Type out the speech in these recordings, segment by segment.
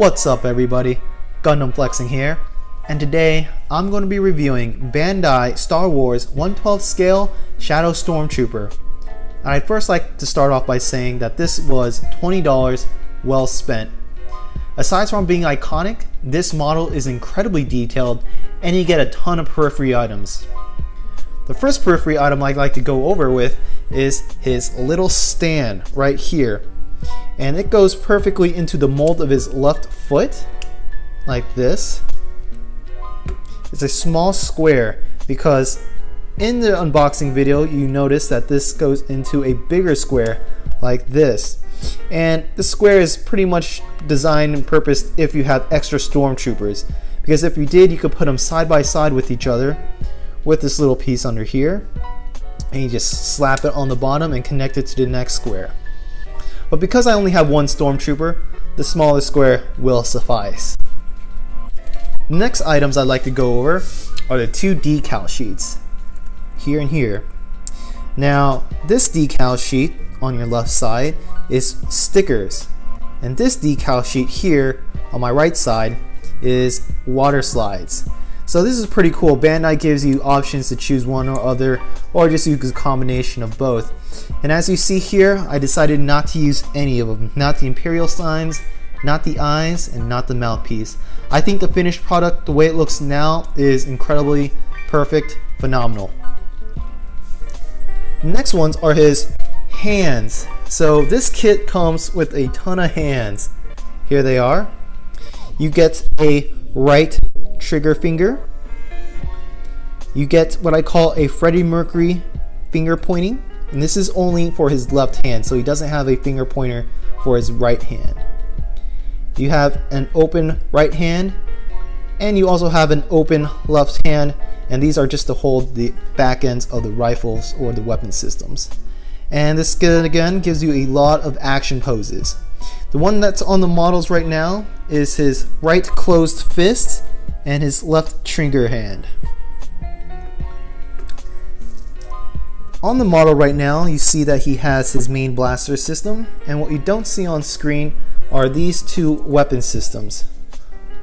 What's up everybody, Gundam Flexing here, and today I'm going to be reviewing Bandai Star Wars 1/12 scale Shadow Stormtrooper. And I'd first like to start off by saying that this was $20 well spent. Aside from being iconic, this model is incredibly detailed and you get a ton of periphery items. The first periphery item I'd like to go over with is his little stand right here. And it goes perfectly into the mold of his left foot, like this. It's a small square because in the unboxing video you notice that this goes into a bigger square like this. And the square is pretty much designed and purposed if you have extra stormtroopers, because if you did, you could put them side by side with each other with this little piece under here, and you just slap it on the bottom and connect it to the next square. But because I only have one stormtrooper, the smaller square will suffice. The next items I'd like to go over are the two decal sheets, here and here. Now, this decal sheet on your left side is stickers, and this decal sheet here on my right side is water slides. So this is pretty cool. Bandai gives you options to choose one or other, or just use a combination of both. And as you see here, I decided not to use any of them. Not the Imperial signs, not the eyes, and not the mouthpiece. I think the finished product, the way it looks now, is incredibly perfect, phenomenal. The next ones are his hands. So this kit comes with a ton of hands. Here they are. You get a right trigger finger. You get what I call a Freddie Mercury finger pointing, and this is only for his left hand, so he doesn't have a finger pointer for his right hand. You have an open right hand, and you also have an open left hand, and these are just to hold the back ends of the rifles or the weapon systems. And this again gives you a lot of action poses. The one that's on the models right now is his right closed fist and his left trigger hand. On the model right now, you see that he has his main blaster system, and what you don't see on screen are these two weapon systems.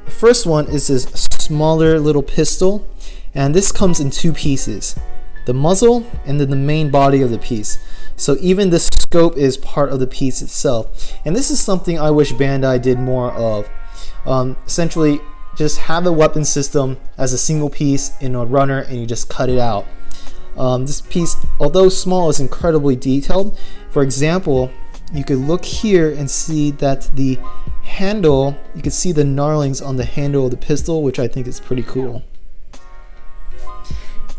The first one is his smaller little pistol, and this comes in two pieces, the muzzle and then the main body of the piece. So even the scope is part of the piece itself, and this is something I wish Bandai did more of. Essentially, just have a weapon system as a single piece in a runner and you just cut it out. This piece, although small, is incredibly detailed. For example, you could look here and see that the handle, you can see the gnarlings on the handle of the pistol, which I think is pretty cool.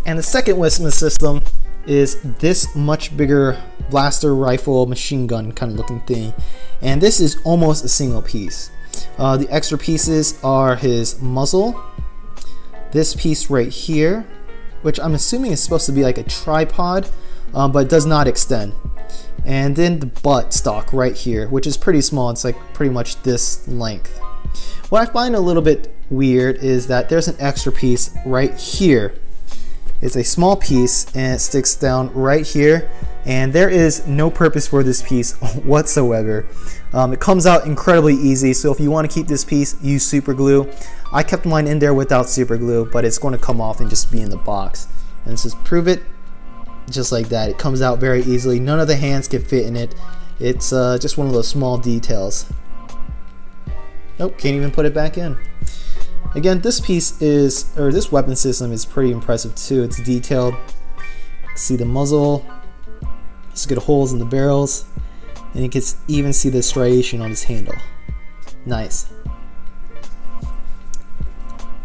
And the second weapon system is this much bigger blaster rifle machine gun kind of looking thing, and this is almost a single piece. The extra pieces are his muzzle, this piece right here, which I'm assuming is supposed to be like a tripod, but does not extend, and then the butt stock right here, which is pretty small. It's like pretty much this length. What I find a little bit weird is that there's an extra piece right here. It's a small piece and it sticks down right here, and there is no purpose for this piece whatsoever. It comes out incredibly easy, so if you want to keep this piece, use super glue. I kept mine in there without super glue, but it's going to come off and just be in the box. And just prove it, just like that. It comes out very easily. None of the hands can fit in it. It's just one of those small details. Nope, can't even put it back in. Again, this piece is, or this weapon system is pretty impressive too. It's detailed. You can see the muzzle. Just get holes in the barrels, and you can even see the striation on his handle. Nice.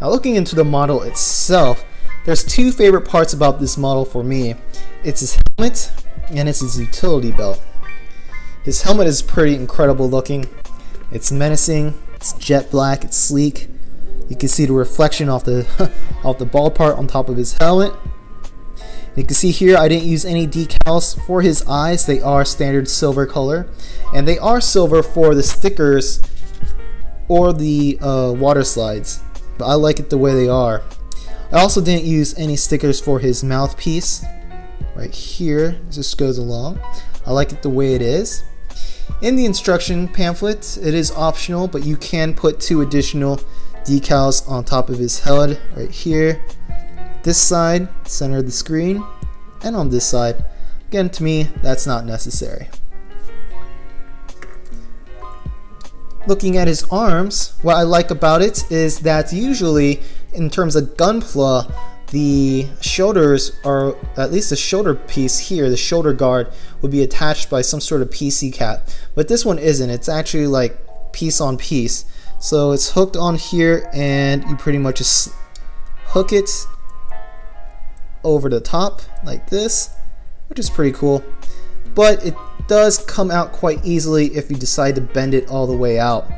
Now, looking into the model itself, there's two favorite parts about this model for me. It's his helmet and it's his utility belt. His helmet is pretty incredible looking. It's menacing. It's jet black. It's sleek. You can see the reflection off the off the ball part on top of his helmet. You can see here I didn't use any decals for his eyes. They are standard silver color, and they are silver for the stickers or the water slides, but I like it the way they are. I also didn't use any stickers for his mouthpiece right here. It just goes along. I like it the way it is. In the instruction pamphlet, it is optional, but you can put 2 additional decals on top of his head right here. This side, center of the screen, and on this side. Again, to me, that's not necessary. Looking at his arms, what I like about it is that usually, in terms of gunpla, the shoulders are, at least the shoulder piece here, the shoulder guard, would be attached by some sort of PC cap. But this one isn't. It's actually like piece on piece. So it's hooked on here, and you pretty much just hook it over the top like this, which is pretty cool. But it does come out quite easily if you decide to bend it all the way out.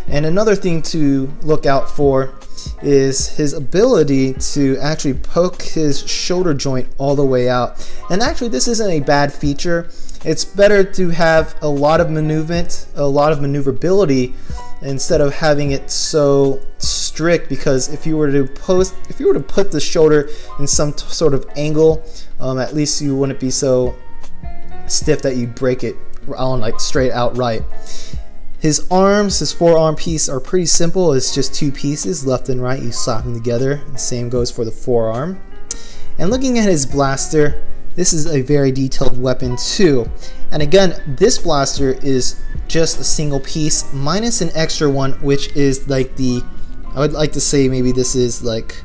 And another thing to look out for is his ability to actually poke his shoulder joint all the way out. And actually, this isn't a bad feature. It's better to have a lot of maneuverability instead of having it so strict, because if you were to put the shoulder in some sort of angle, at least you wouldn't be so stiff that you break it on like straight outright. His arms, his forearm piece, are pretty simple. It's just 2 pieces, left and right. You slap them together. The same goes for the forearm. And looking at his blaster, this is a very detailed weapon too. And again, this blaster is just a single piece minus an extra one, which is like the, I would like to say maybe this is like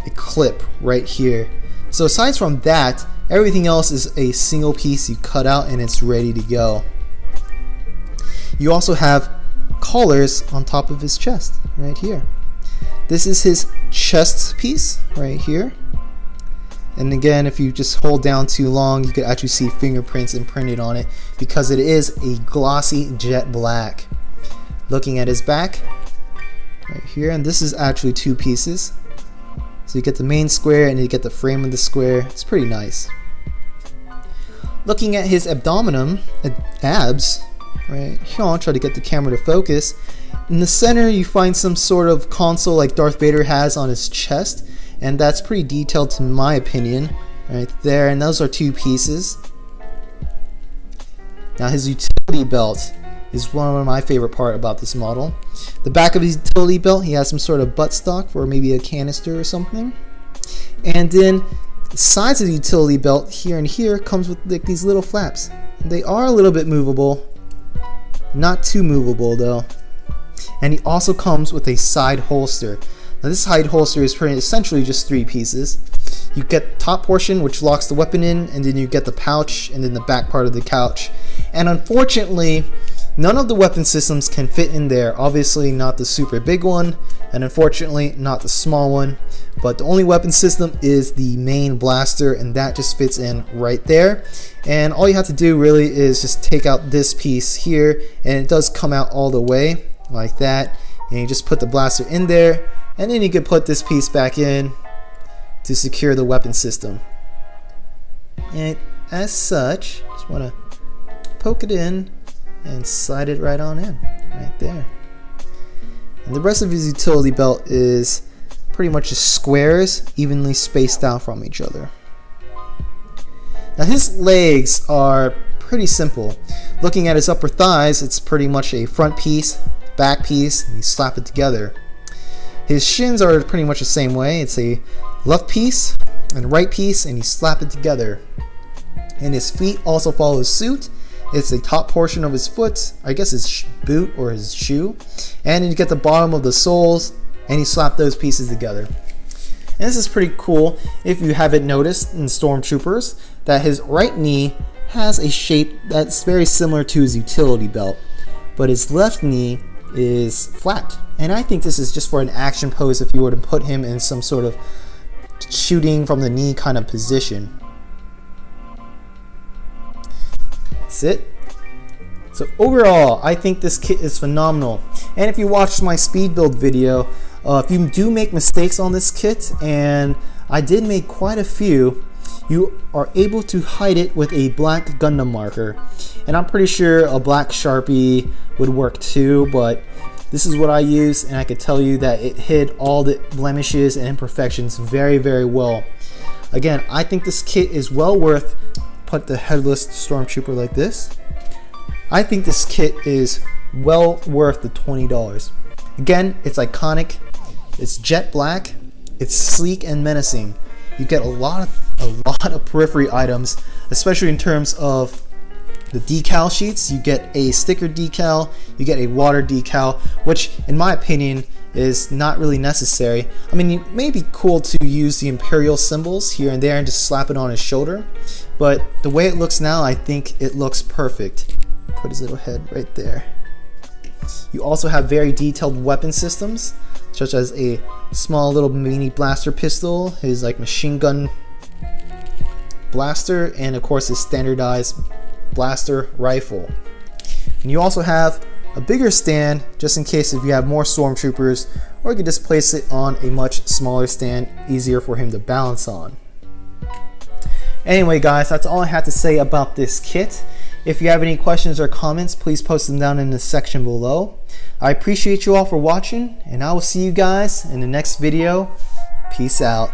a clip right here. So aside from that, everything else is a single piece you cut out and it's ready to go. You also have collars on top of his chest right here. This is his chest piece right here. And again, if you just hold down too long, you could actually see fingerprints imprinted on it because it is a glossy jet black. Looking at his back right here, and this is actually 2 pieces. So you get the main square and you get the frame of the square. It's pretty nice. Looking at his abdomen, abs, right here, I'll try to get the camera to focus. In the center, you find some sort of console like Darth Vader has on his chest, and that's pretty detailed to my opinion, right there. And those are 2 pieces. Now his utility belt is one of my favorite part about this model. The back of his utility belt, he has some sort of buttstock for maybe a canister or something. And then the sides of the utility belt here and here comes with like these little flaps. They are a little bit movable, not too movable though. And he also comes with a side holster. Now this side holster is pretty essentially just 3 pieces. You get the top portion, which locks the weapon in, and then you get the pouch and then the back part of the couch. And unfortunately, none of the weapon systems can fit in there. Obviously not the super big one, and unfortunately not the small one. But the only weapon system is the main blaster, and that just fits in right there. And all you have to do really is just take out this piece here, and it does come out all the way like that. And you just put the blaster in there, and then you can put this piece back in to secure the weapon system. And as such, just want to poke it in and slide it right on in, right there. And the rest of his utility belt is pretty much just squares evenly spaced out from each other. Now his legs are pretty simple. Looking at his upper thighs, it's pretty much a front piece, back piece, and you slap it together. His shins are pretty much the same way. It's a left piece and right piece, and you slap it together. And his feet also follow suit. It's the top portion of his foot, I guess his boot or his shoe, and then you get the bottom of the soles, and you slap those pieces together. And this is pretty cool if you haven't noticed in Stormtroopers that his right knee has a shape that's very similar to his utility belt, but his left knee is flat. And I think this is just for an action pose if you were to put him in some sort of shooting from the knee kind of position. That's it. So overall, I think this kit is phenomenal. And if you watched my speed build video, if you do make mistakes on this kit, and I did make quite a few, you are able to hide it with a black Gundam marker. And I'm pretty sure a black Sharpie would work too, but this is what I use, and I can tell you that it hid all the blemishes and imperfections very, very well. Again, I think this kit is well worth. Put the headless Stormtrooper like this, I think this kit is well worth the $20. Again, it's iconic, it's jet black, it's sleek and menacing. You get a lot of periphery items, especially in terms of the decal sheets. You get a sticker decal, you get a water decal, which in my opinion is not really necessary. I mean, it may be cool to use the Imperial symbols here and there and just slap it on his shoulder, but the way it looks now, I think it looks perfect. Put his little head right there. You also have very detailed weapon systems, such as a small little mini blaster pistol, his like machine gun blaster, and of course his standardized blaster rifle. And you also have a bigger stand just in case if you have more stormtroopers, or you can just place it on a much smaller stand, easier for him to balance on. Anyway guys, that's all I had to say about this kit. If you have any questions or comments, please post them down in the section below. I appreciate you all for watching, and I will see you guys in the next video. Peace out.